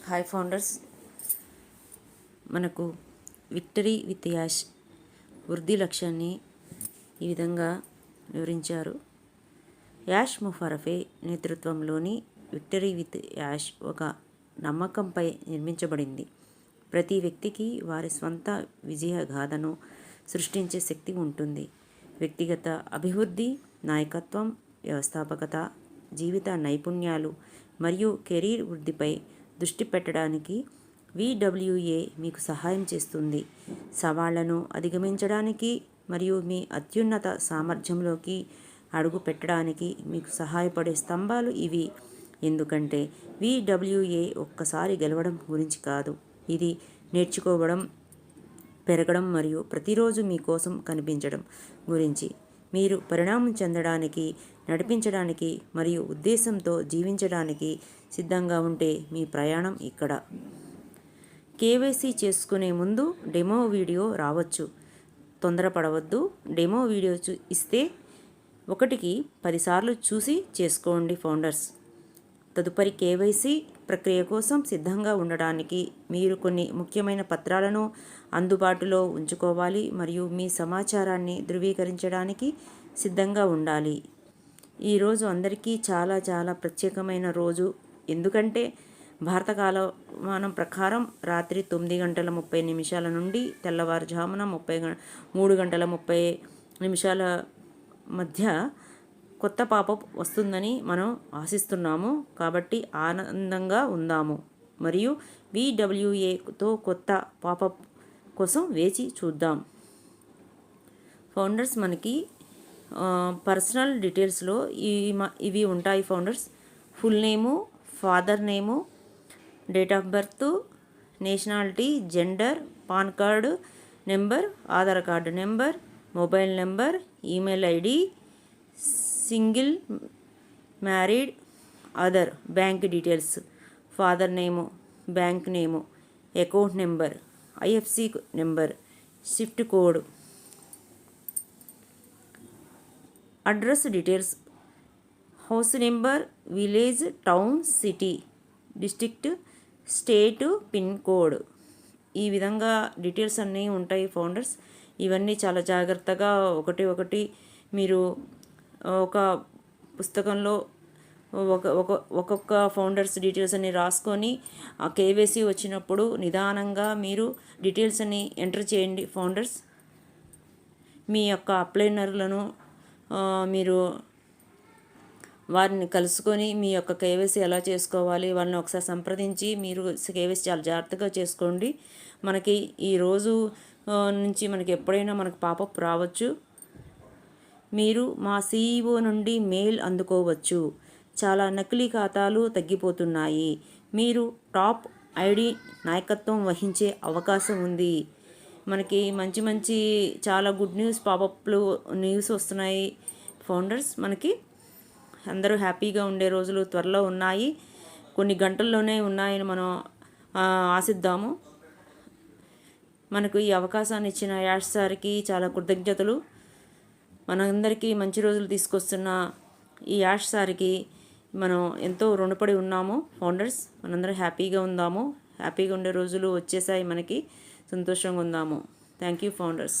Hi founders, మనకు victory with ash వృద్ధి లక్ష్యాన్ని ఈ విధంగా వివరించారు. యాష్ ముఫారఫే నేతృత్వంలోని విక్టరీ విత్ యాష్ ఒక నమ్మకంపై నిర్మించబడింది. ప్రతి వ్యక్తికి వారి స్వంత విజయ గాథను సృష్టించే శక్తి ఉంటుంది. వ్యక్తిగత అభివృద్ధి, నాయకత్వం, వ్యవస్థాపకత, జీవిత నైపుణ్యాలు మరియు కెరీర్ వృద్ధిపై దృష్టి పెట్టడానికి VWA మీకు సహాయం చేస్తుంది. సవాళ్లను అధిగమించడానికి మరియు మీ అత్యున్నత సామర్థ్యంలోకి అడుగు పెట్టడానికి మీకు సహాయపడే స్తంభాలు ఇవి. ఎందుకంటే VWA ఒక్కసారి గెలవడం గురించి కాదు, ఇది నేర్చుకోవడం, పెరగడం మరియు ప్రతిరోజు మీకోసం కనిపించడం గురించి. మీరు పరిణామం చెందడానికి, నడిపించడానికి మరియు ఉద్దేశంతో జీవించడానికి సిద్ధంగా ఉంటే మీ ప్రయాణం ఇక్కడ. KYC చేసుకునే ముందు డెమో వీడియో రావచ్చు. తొందరపడవద్దు. డెమో వీడియో ఇస్తే 1కి 10 సార్లు చూసి చేసుకోండి ఫౌండర్స్. తదుపరి KYC ప్రక్రియ కోసం సిద్ధంగా ఉండడానికి మీరు కొన్ని ముఖ్యమైన పత్రాలను అందుబాటులో ఉంచుకోవాలి మరియు మీ సమాచారాన్ని ధృవీకరించడానికి సిద్ధంగా ఉండాలి. ఈరోజు అందరికీ చాలా చాలా ప్రత్యేకమైన రోజు. ఎందుకంటే భారత కాలమానం ప్రకారం రాత్రి 9:30 నుండి తెల్లవారుజామున 3:30 మధ్య కొత్త పాపప్ వస్తుందని మనం ఆశిస్తున్నాము. కాబట్టి ఆనందంగా ఉందాము మరియు VWAతో కొత్త పాపప్ కోసం వేచి చూద్దాం. ఫౌండర్స్, మనకి పర్సనల్ డీటెయిల్స్లో ఇవి ఉంటాయి founders. Full name, father name, date of birth, nationality, gender, pan card number, Aadhaar card number, mobile number, email ID, single, married, other, bank details, father name, bank name, account number, IFSC number, shift code, address details, house number, village, town, city, district, state, pin code. ఈ విధంగా details అన్నీ ఉంటాయి founders. ఇవన్నీ చాలా జాగ్రత్తగా ఒకటి మీరు ఒక పుస్తకంలో ఒక్కొక్క ఫౌండర్స్ డీటెయిల్స్ అన్ని రాసుకొని KYC వచ్చినప్పుడు నిదానంగా మీరు డీటెయిల్స్ అన్ని ఎంటర్ చేయండి ఫౌండర్స్. మీ యొక్క అప్లైనర్లను మీరు వారిని కలుసుకొని మీ యొక్క KYC ఎలా చేసుకోవాలి వాళ్ళని ఒకసారి సంప్రదించి మీరు KYC చాలా జాగ్రత్తగా చేసుకోండి. మనకి ఈరోజు నుంచి మనకి ఎప్పుడైనా మనకు పాపప్ రావచ్చు. మీరు మా CEO నుండి మెయిల్ అందుకోవచ్చు. చాలా నకిలీ ఖాతాలు తగ్గిపోతున్నాయి. మీరు టాప్ ID నాయకత్వం వహించే అవకాశం ఉంది. మనకి మంచి చాలా గుడ్ న్యూస్, పాపప్లు న్యూస్ వస్తున్నాయి ఫౌండర్స్. మనకి అందరూ హ్యాపీగా ఉండే రోజులు త్వరలో ఉన్నాయి. కొన్ని గంటల్లోనే ఉన్నాయని మనం ఆశిద్దాము. మనకు ఈ అవకాశాన్ని ఇచ్చిన యాష్ సార్కి చాలా కృతజ్ఞతలు. మనందరికీ మంచి రోజులు తీసుకొస్తున్న ఈ యాష్ సార్కి మనం ఎంతో రుణపడి ఉన్నాము ఫౌండర్స్. మనందరం హ్యాపీగా ఉందాము. హ్యాపీగా ఉండే రోజులు వచ్చేసాయి మనకి. సంతోషంగా ఉందాము. Thank you founders.